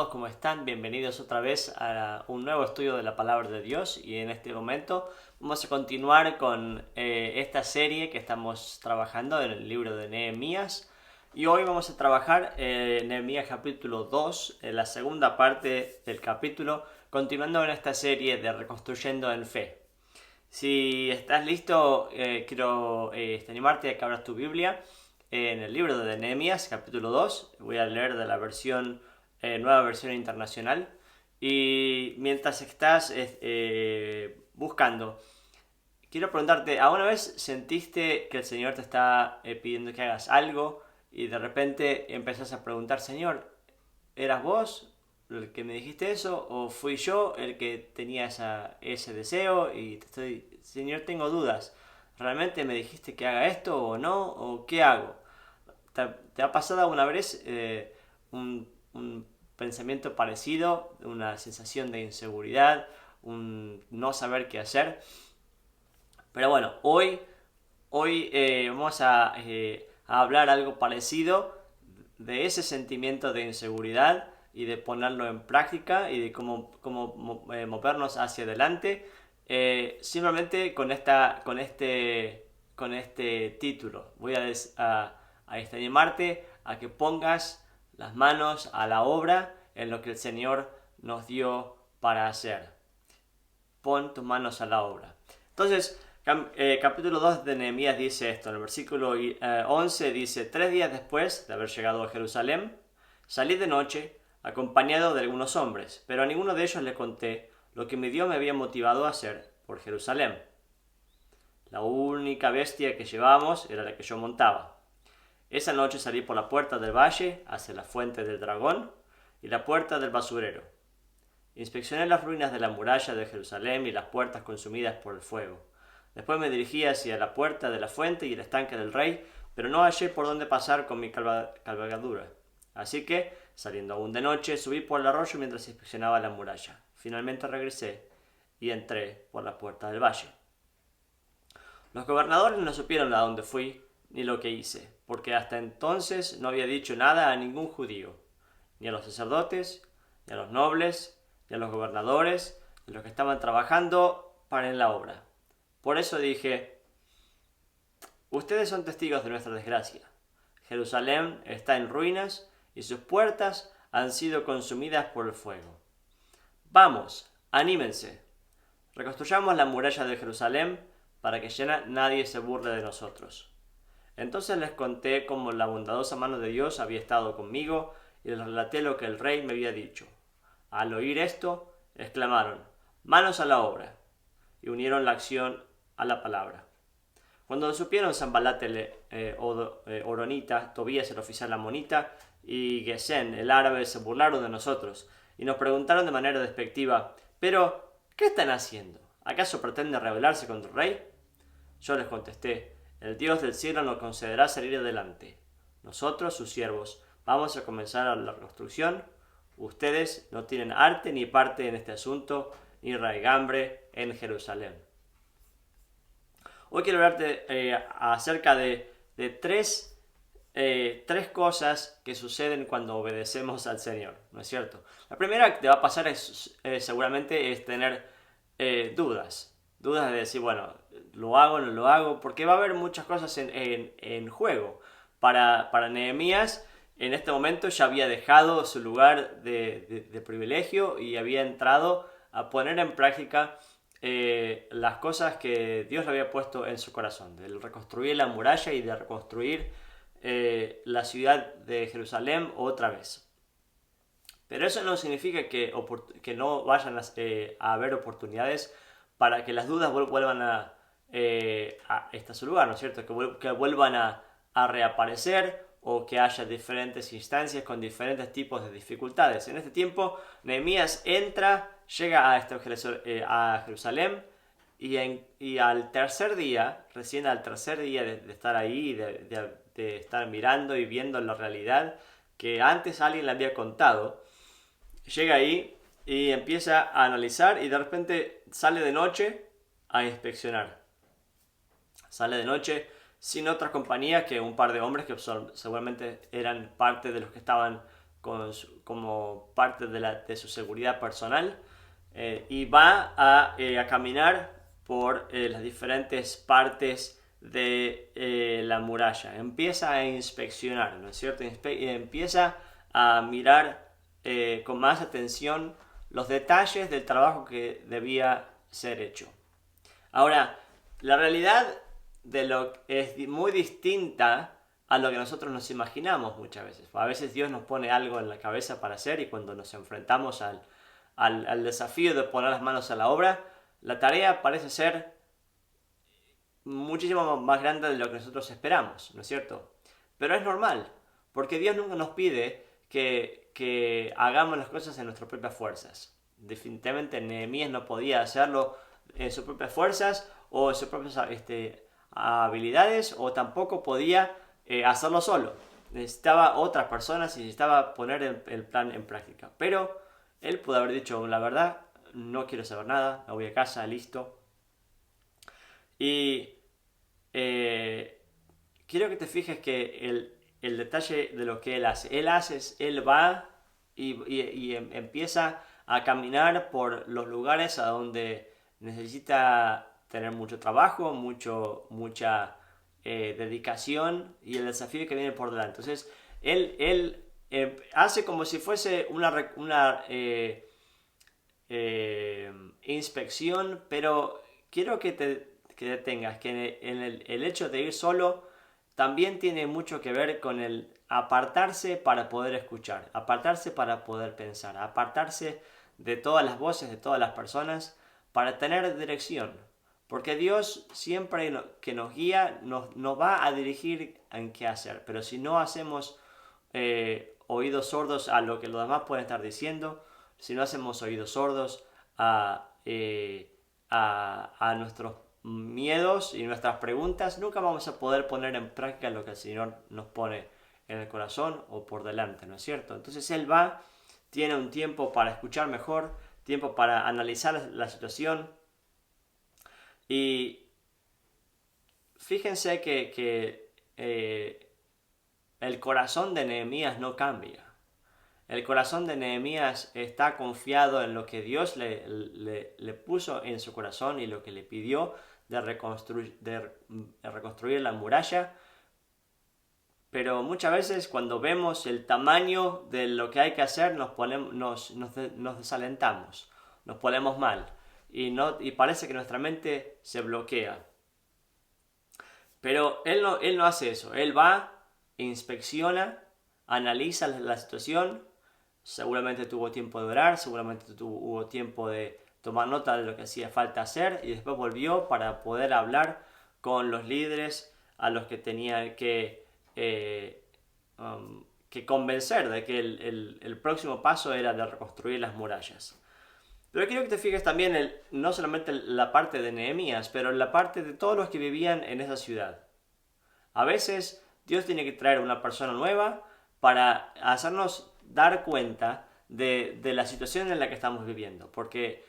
todos, ¿cómo están? Bienvenidos otra vez a un nuevo estudio de la Palabra de Dios y en este momento vamos a continuar con esta serie que estamos trabajando en el libro de Nehemías y hoy vamos a trabajar Nehemías capítulo 2, en la segunda parte del capítulo, continuando en esta serie de Reconstruyendo en Fe. Si estás listo, quiero animarte a que abras tu Biblia en el libro de Nehemías, capítulo 2. Voy a leer de la nueva versión internacional. Y mientras estás buscando, quiero preguntarte, ¿alguna vez sentiste que el Señor te está pidiendo que hagas algo y de repente empezás a preguntar, Señor, ¿eras vos el que me dijiste eso o fui yo el que tenía ese deseo? Y Señor, tengo dudas. ¿Realmente me dijiste que haga esto o no? ¿O qué hago? ¿Te ha pasado alguna vez un pensamiento parecido, una sensación de inseguridad, un no saber qué hacer? Pero bueno, hoy vamos a hablar algo parecido de ese sentimiento de inseguridad y de ponerlo en práctica y de cómo movernos hacia adelante, simplemente con este título. Voy a animarte a que pongas las manos a la obra en lo que el Señor nos dio para hacer. Pon tus manos a la obra. Entonces, capítulo 2 de Nehemías dice esto, en el versículo 11 dice: 3 días después de haber llegado a Jerusalén, salí de noche acompañado de algunos hombres, pero a ninguno de ellos le conté lo que mi Dios me había motivado a hacer por Jerusalén. La única bestia que llevábamos era la que yo montaba. Esa noche salí por la puerta del valle hacia la fuente del dragón y la puerta del basurero. Inspeccioné las ruinas de la muralla de Jerusalén y las puertas consumidas por el fuego. Después me dirigí hacia la puerta de la fuente y el estanque del rey, pero no hallé por dónde pasar con mi cabalgadura. Así que, saliendo aún de noche, subí por el arroyo mientras inspeccionaba la muralla. Finalmente regresé y entré por la puerta del valle. Los gobernadores no supieron a dónde fui ni lo que hice, porque hasta entonces no había dicho nada a ningún judío, ni a los sacerdotes, ni a los nobles, ni a los gobernadores, ni a los que estaban trabajando para la obra. Por eso dije: ustedes son testigos de nuestra desgracia. Jerusalén está en ruinas y sus puertas han sido consumidas por el fuego. Vamos, anímense. Reconstruyamos la muralla de Jerusalén para que ya nadie se burle de nosotros. Entonces les conté cómo la bondadosa mano de Dios había estado conmigo y les relaté lo que el rey me había dicho. Al oír esto, exclamaron: manos a la obra, y unieron la acción a la palabra. Cuando lo supieron Sanballat Horonita, Tobías el oficial amonita y Gesén el árabe se burlaron de nosotros y nos preguntaron de manera despectiva: ¿pero qué están haciendo? ¿Acaso pretenden rebelarse contra el rey? Yo les contesté: el Dios del cielo nos concederá salir adelante. Nosotros, sus siervos, vamos a comenzar la reconstrucción. Ustedes no tienen arte ni parte en este asunto, ni raigambre en Jerusalén. Hoy quiero hablarte acerca de tres cosas que suceden cuando obedecemos al Señor, ¿no es cierto? La primera que te va a pasar seguramente es tener dudas de decir, bueno, lo hago o no lo hago, porque va a haber muchas cosas en juego. Para Nehemías, en este momento ya había dejado su lugar de privilegio y había entrado a poner en práctica las cosas que Dios le había puesto en su corazón, de reconstruir la muralla y de reconstruir la ciudad de Jerusalén otra vez. Pero eso no significa que no vayan a haber oportunidades para que las dudas vuelvan a su lugar, ¿no es cierto? Que vuelvan a reaparecer o que haya diferentes instancias con diferentes tipos de dificultades. En este tiempo, Nehemías llega a Jerusalén y al tercer día, recién al tercer día de estar ahí, de estar mirando y viendo la realidad que antes alguien le había contado, llega ahí y empieza a analizar y de repente sale de noche a inspeccionar. Sale de noche sin otra compañía que un par de hombres que seguramente eran parte de los que estaban como parte de su seguridad personal, y va a caminar por las diferentes partes de la muralla. Empieza a inspeccionar, ¿no es cierto? Empieza a mirar con más atención los detalles del trabajo que debía ser hecho. Ahora, la realidad de lo es muy distinta a lo que nosotros nos imaginamos muchas veces. A veces Dios nos pone algo en la cabeza para hacer, y cuando nos enfrentamos al desafío de poner las manos a la obra, la tarea parece ser muchísimo más grande de lo que nosotros esperamos, ¿no es cierto? Pero es normal, porque Dios nunca nos pide que hagamos las cosas en nuestras propias fuerzas. Definitivamente Nehemías no podía hacerlo en sus propias fuerzas o en sus propias habilidades, o tampoco podía hacerlo solo. Necesitaba otras personas y necesitaba poner el plan en práctica. Pero él pudo haber dicho, la verdad, no quiero saber nada, me voy a casa, listo. Y quiero que te fijes que el detalle de lo que él hace. Él va y empieza a caminar por los lugares a donde necesita tener mucho trabajo, mucha dedicación y el desafío que viene por delante. Entonces, él hace como si fuese una inspección, pero quiero que detengas que el hecho de ir solo también tiene mucho que ver con el apartarse para poder escuchar, apartarse para poder pensar, apartarse de todas las voces, de todas las personas, para tener dirección. Porque Dios siempre que nos guía nos va a dirigir en qué hacer. Pero si no hacemos oídos sordos a lo que los demás pueden estar diciendo, si no hacemos oídos sordos a nuestros miedos y nuestras preguntas, nunca vamos a poder poner en práctica lo que el Señor nos pone en el corazón o por delante, ¿no es cierto? Entonces Él tiene un tiempo para escuchar mejor, tiempo para analizar la situación. Y fíjense que el corazón de Nehemías no cambia. El corazón de Nehemías está confiado en lo que Dios le puso en su corazón y lo que le pidió de reconstruir la muralla. Pero muchas veces cuando vemos el tamaño de lo que hay que hacer nos desalentamos, nos ponemos mal y parece que nuestra mente se bloquea. Pero él no hace eso. Él va, inspecciona, analiza la situación. Seguramente tuvo tiempo de orar, seguramente hubo tiempo de tomar nota de lo que hacía falta hacer, y después volvió para poder hablar con los líderes a los que tenía que convencer de que el próximo paso era de reconstruir las murallas. Pero quiero que te fijes también no solamente la parte de Nehemías, pero la parte de todos los que vivían en esa ciudad. A veces Dios tiene que traer una persona nueva para hacernos dar cuenta de la situación en la que estamos viviendo. Porque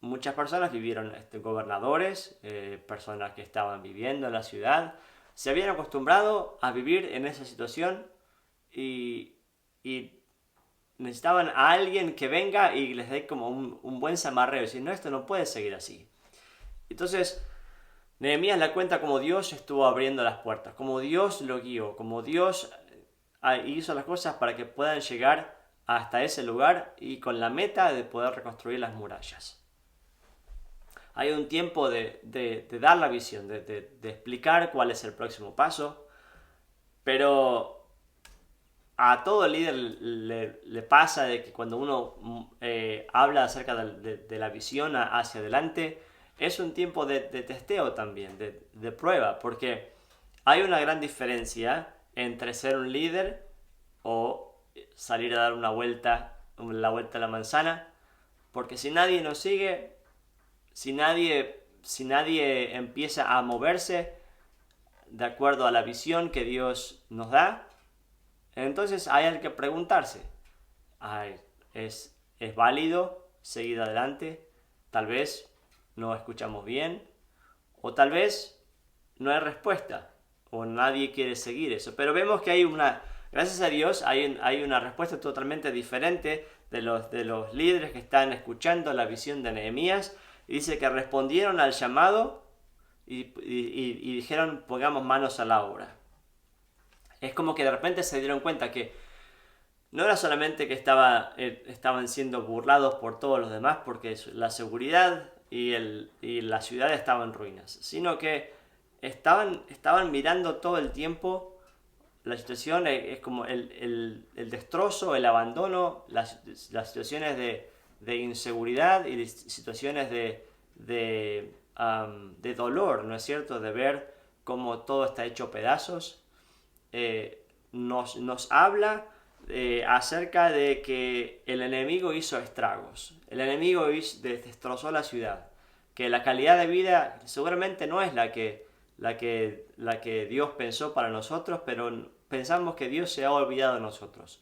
muchas personas vivieron, gobernadores, personas que estaban viviendo en la ciudad, se habían acostumbrado a vivir en esa situación y necesitaban a alguien que venga y les dé como un buen zamarreo. Y decir, no, esto no puede seguir así. Entonces, Nehemías le cuenta cómo Dios estuvo abriendo las puertas, cómo Dios lo guió, cómo Dios hizo las cosas para que puedan llegar hasta ese lugar y con la meta de poder reconstruir las murallas. Hay un tiempo de dar la visión, de explicar cuál es el próximo paso, pero a todo líder le pasa de que cuando uno habla acerca de la visión hacia adelante, es un tiempo de testeo también, de prueba, porque hay una gran diferencia entre ser un líder o salir a dar la vuelta a la manzana, porque si nadie nos sigue, si nadie empieza a moverse de acuerdo a la visión que Dios nos da, entonces hay que preguntarse, ¿es válido seguir adelante? Tal vez no escuchamos bien, o tal vez no hay respuesta, o nadie quiere seguir eso. Pero vemos que hay Gracias a Dios hay una respuesta totalmente diferente de los líderes que están escuchando la visión de Nehemías. Y dice que respondieron al llamado y dijeron pongamos manos a la obra. Es como que de repente se dieron cuenta que no era solamente que estaban siendo burlados por todos los demás porque la seguridad y la ciudad estaban en ruinas, sino que estaban mirando todo el tiempo la situación, es como el destrozo, el abandono, las situaciones de inseguridad y situaciones de dolor, ¿no es cierto? De ver cómo todo está hecho pedazos. Nos habla acerca de que el enemigo hizo estragos, el enemigo destrozó la ciudad, que la calidad de vida seguramente no es la que Dios pensó para nosotros, pero pensamos que Dios se ha olvidado de nosotros.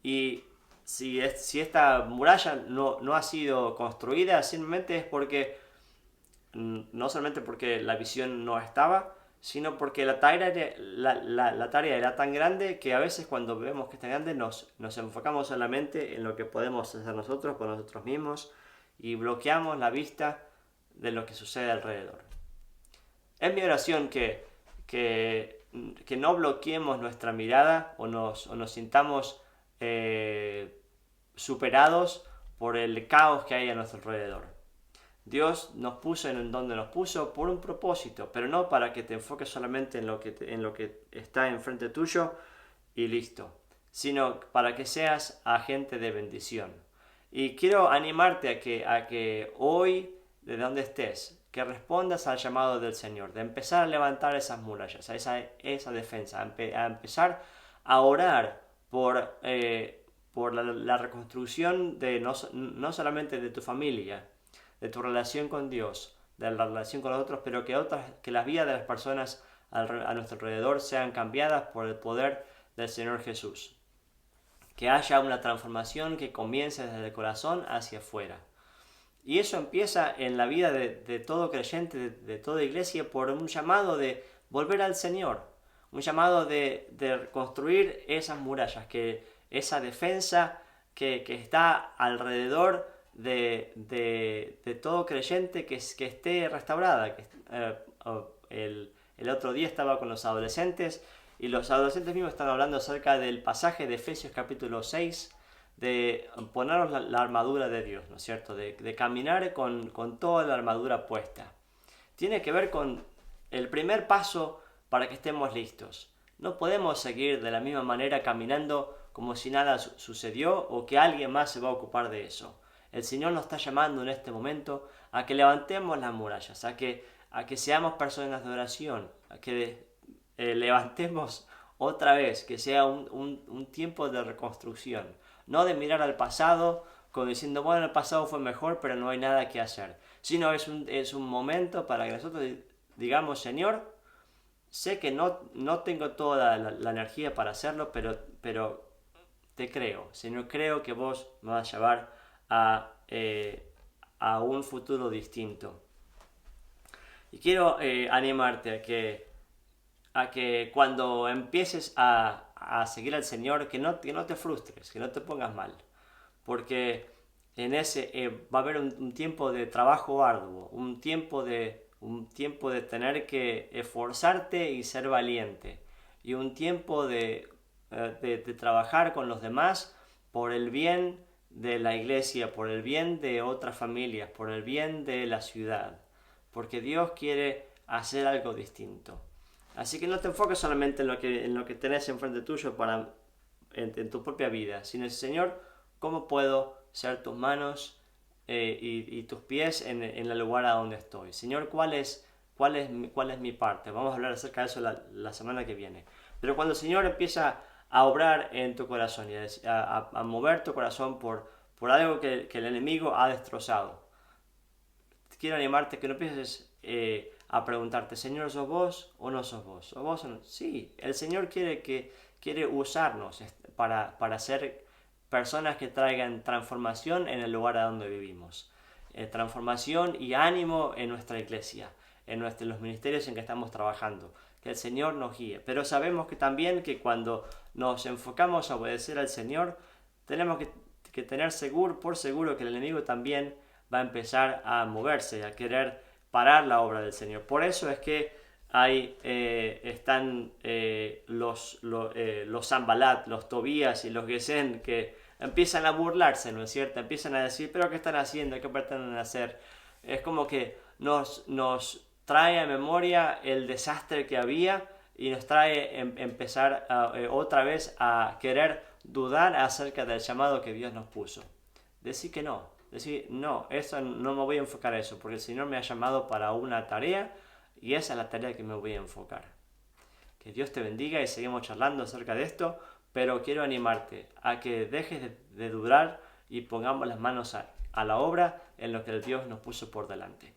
Y si esta muralla no ha sido construida, simplemente es porque, no solamente porque la visión no estaba, sino porque la tarea era tan grande que a veces cuando vemos que está grande nos enfocamos solamente en lo que podemos hacer nosotros por nosotros mismos y bloqueamos la vista de lo que sucede alrededor. Es mi oración que no bloqueemos nuestra mirada o nos sintamos superados por el caos que hay a nuestro alrededor. Dios nos puso en donde nos puso por un propósito, pero no para que te enfoques solamente en lo que está enfrente tuyo y listo, sino para que seas agente de bendición. Y quiero animarte a que hoy, de donde estés, que respondas al llamado del Señor, de empezar a levantar esas murallas, a esa defensa, a empezar a orar por la reconstrucción de no solamente de tu familia, de tu relación con Dios, de la relación con los otros, pero que las vidas de las personas a nuestro alrededor sean cambiadas por el poder del Señor Jesús. Que haya una transformación que comience desde el corazón hacia afuera. Y eso empieza en la vida de todo creyente, de toda iglesia, por un llamado de volver al Señor, un llamado de construir esas murallas, que esa defensa que está alrededor de todo creyente que esté restaurada. El otro día estaba con los adolescentes y los adolescentes mismos están hablando acerca del pasaje de Efesios capítulo 6, de ponernos la armadura de Dios, ¿no es cierto? De caminar con toda la armadura puesta. Tiene que ver con el primer paso para que estemos listos. No podemos seguir de la misma manera caminando como si nada sucedió o que alguien más se va a ocupar de eso. El Señor nos está llamando en este momento a que levantemos las murallas, a que seamos personas de oración, a que levantemos otra vez, que sea un tiempo de reconstrucción. No de mirar al pasado como diciendo, bueno, el pasado fue mejor, pero no hay nada que hacer. Sino es un momento para que nosotros digamos, Señor, sé que no tengo toda la energía para hacerlo, pero te creo. Señor, creo que vos me vas a llevar a un futuro distinto. Y quiero animarte a que cuando empieces a seguir al Señor, que no te frustres, que no te pongas mal, porque en ese va a haber un tiempo de trabajo arduo, un tiempo de tener que esforzarte y ser valiente, y un tiempo de trabajar con los demás por el bien de la iglesia, por el bien de otras familias, por el bien de la ciudad, porque Dios quiere hacer algo distinto. Así que no te enfoques solamente en lo que tenés enfrente tuyo en tu propia vida, sino, Señor, ¿cómo puedo ser tus manos y tus pies en el lugar a donde estoy? Señor, ¿cuál es mi parte? Vamos a hablar acerca de eso la semana que viene. Pero cuando el Señor empieza a obrar en tu corazón y a mover tu corazón por algo que el enemigo ha destrozado, quiero animarte que no empieces a preguntarte, Señor, ¿sos vos o no sos vos? ¿Sos vos o no? Sí, el Señor quiere usarnos para ser personas que traigan transformación en el lugar a donde vivimos. Transformación y ánimo en nuestra iglesia, en los ministerios en que estamos trabajando. que el Señor nos guíe. Pero sabemos que también que cuando nos enfocamos a obedecer al Señor, tenemos que tener por seguro que el enemigo también va a empezar a moverse, a querer parar la obra del Señor. Por eso es que están los Sanbalat, los Tobías y los Gesén que empiezan a burlarse, ¿no es cierto? Empiezan a decir, pero ¿qué están haciendo? ¿Qué pretenden hacer? Es como que nos trae a memoria el desastre que había y nos trae empezar otra vez a querer dudar acerca del llamado que Dios nos puso. Decir que no, decir no, eso no me voy a enfocar a eso, porque el Señor me ha llamado para una tarea y esa es la tarea que me voy a enfocar. Que Dios te bendiga y seguimos charlando acerca de esto, pero quiero animarte a que dejes de dudar y pongamos las manos a la obra en lo que el Dios nos puso por delante.